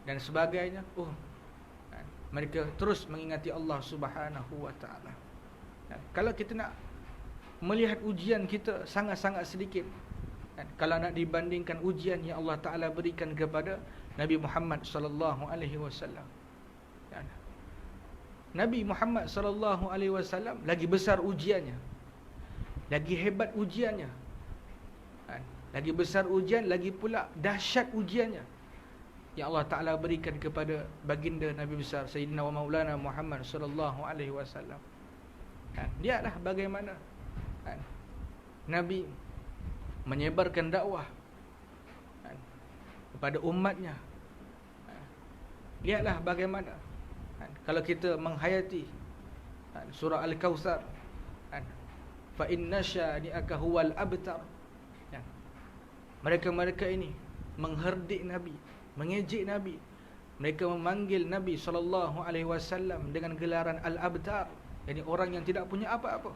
dan sebagainya, mereka terus mengingati Allah Subhanahu wa Ta'ala. Kalau kita nak melihat ujian kita sangat-sangat sedikit, kalau nak dibandingkan ujian yang Allah Ta'ala berikan kepada Nabi Muhammad sallallahu alaihi wasallam, Nabi Muhammad sallallahu alaihi wasallam lagi besar ujiannya, lagi hebat ujiannya, lagi besar ujian, lagi pula dahsyat ujiannya yang Allah Ta'ala berikan kepada baginda Nabi besar Sayyidina wa Maulana Muhammad sallallahu alaihi wasallam. Dia adalah bagaimana Nabi menyebarkan dakwah kepada umatnya. Lihatlah bagaimana kalau kita menghayati surah Al-Kautsar, fa inna syani'aka huwal abtar. Mereka-mereka ini mengherdik Nabi, mengejek Nabi. Mereka memanggil Nabi SAW dengan gelaran Al-Abtar, yakni orang yang tidak punya apa-apa.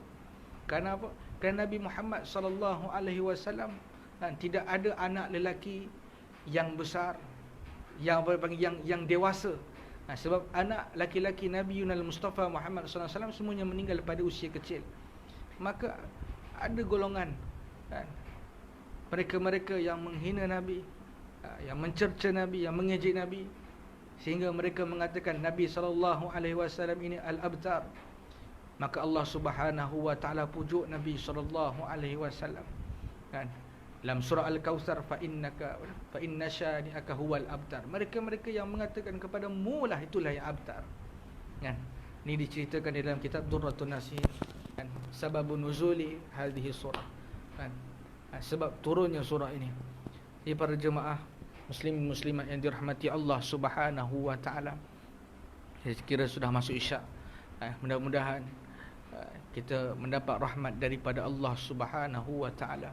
Kerana apa? Kerana Nabi Muhammad SAW tidak ada anak lelaki yang besar, yang dewasa. Sebab anak laki-laki Nabi Yunal Mustafa Muhammad SAW semuanya meninggal pada usia kecil. Maka ada golongan mereka-mereka yang menghina Nabi, yang mencerca Nabi, yang mengejek Nabi, sehingga mereka mengatakan Nabi SAW ini Al-Abtar. Maka Allah Subhanahu wa Ta'ala pujuk Nabi SAW dalam surah Al-Kautsar, fa inna syani'aka huwal abtar. Mereka-mereka yang mengatakan kepada mu lah, itulah yang abtar. Ini diceritakan dalam kitab Durratun Nasih, sababun nuzuli hadhihi surah, sebab turunnya surah ini. Di para jemaah muslimin muslimat yang dirahmati Allah Subhanahu wa Ta'ala, saya kira sudah masuk Isyak. Mudah-mudahan kita mendapat rahmat daripada Allah Subhanahu wa Ta'ala.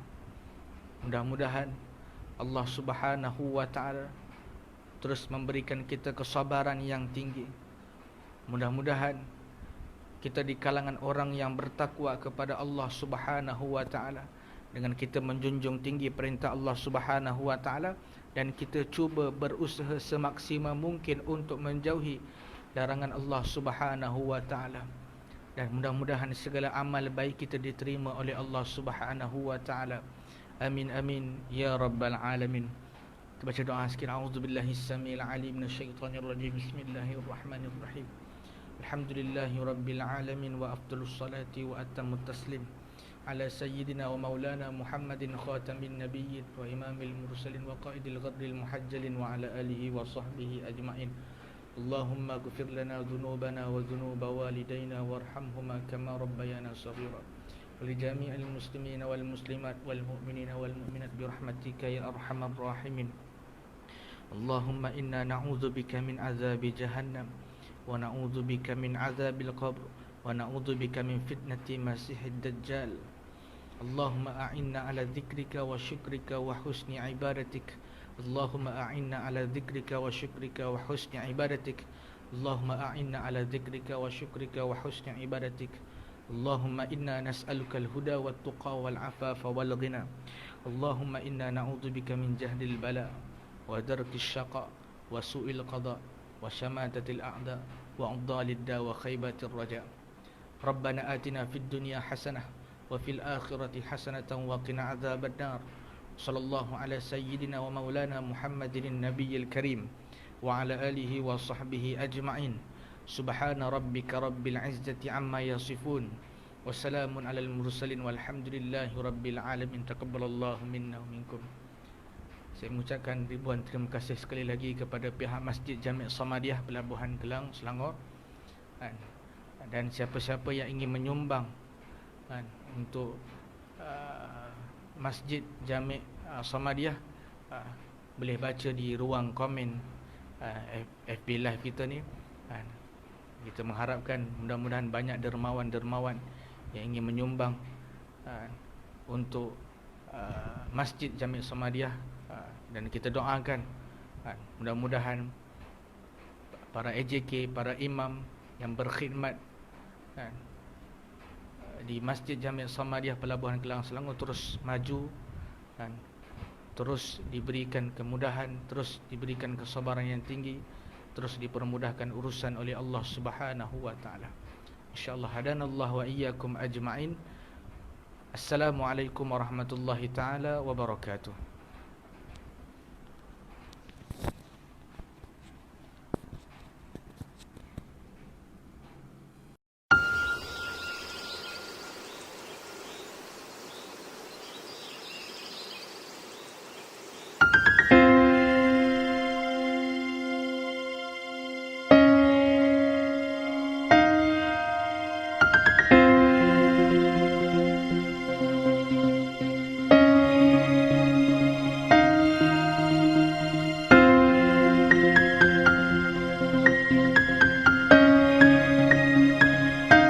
Mudah-mudahan Allah Subhanahu wa Ta'ala terus memberikan kita kesabaran yang tinggi. Mudah-mudahan kita di kalangan orang yang bertakwa kepada Allah Subhanahu wa Ta'ala, dengan kita menjunjung tinggi perintah Allah Subhanahu wa Ta'ala, dan kita cuba berusaha semaksimal mungkin untuk menjauhi larangan Allah Subhanahu wa Ta'ala. Dan mudah-mudahan segala amal baik kita diterima oleh Allah Subhanahu wa Ta'ala. Amin amin ya rabbal alamin. Kita baca doa sikit. A'udzubillahi ssamil alim minasyaitonir rajim. Bismillahirrahmanirrahim. Alhamdulillahi rabbil alamin wa afdhalus salati wa atammut taslim ala sayyidina wa maulana Muhammadin khatamin nabiyyin wa imamil mursalin wa qaidil ghadril muhajjalin wa ala alihi wa sahbihi ajma'in. Allahumma ighfir lana dhunubana wa dhunuba walidayna warhamhuma kama rabbayana shaghira. ولجميع المسلمين والمسلمات والمؤمنين والمؤمنات برحمتك يا أرحم الراحمين. اللهم إنا نعوذ بك من عذاب جهنم ونعوذ بك من عذاب القبر ونعوذ بك من فتنة مسيح الدجال. اللهم أعنا على ذكرك وشكرك وحسن عبادتك. اللهم أعنا على ذكرك وشكرك وحسن عبادتك. اللهم أعنا على ذكرك وشكرك وحسن عبادتك. اللهم إنا نسألك الهدى والتقى والعفاف والغنى. اللهم إنا نعوذ بك من جهد البلاء ودرك الشقاء وسوء القضاء وشماتة الأعداء وعضال الداء وخيبة الرجاء. ربنا آتنا في الدنيا حسنة وفي الآخرة حسنة وقنا عذاب النار. صلى الله على سيدنا ومولانا محمد النبي الكريم وعلى آله وصحبه أجمعين. سبحان ربك رب العزة عما يصفون Wassalamun alal mursalin walhamdulillahi rabbil alamin. Taqabbalallahu minna wa minkum. Saya mengucapkan ribuan terima kasih sekali lagi kepada pihak Masjid Jami' Samadiyah Pelabuhan Kelang, Selangor, dan siapa-siapa yang ingin menyumbang untuk Masjid Jami' Samadiyah, boleh baca di ruang komen FB Live kita ni. Kita mengharapkan mudah-mudahan banyak dermawan-dermawan yang ingin menyumbang untuk Masjid Jami' Samadiyah, dan kita doakan mudah-mudahan para AJK, para imam yang berkhidmat di Masjid Jami' Samadiyah Pelabuhan Kelang, Selangor terus maju, terus diberikan kemudahan, terus diberikan kesabaran yang tinggi, terus dipermudahkan urusan oleh Allah Subhanahu wa taala. InsyaAllah hadanallahu wa iyyakum ajma'in. Assalamualaikum warahmatullahi taala wabarakatuh.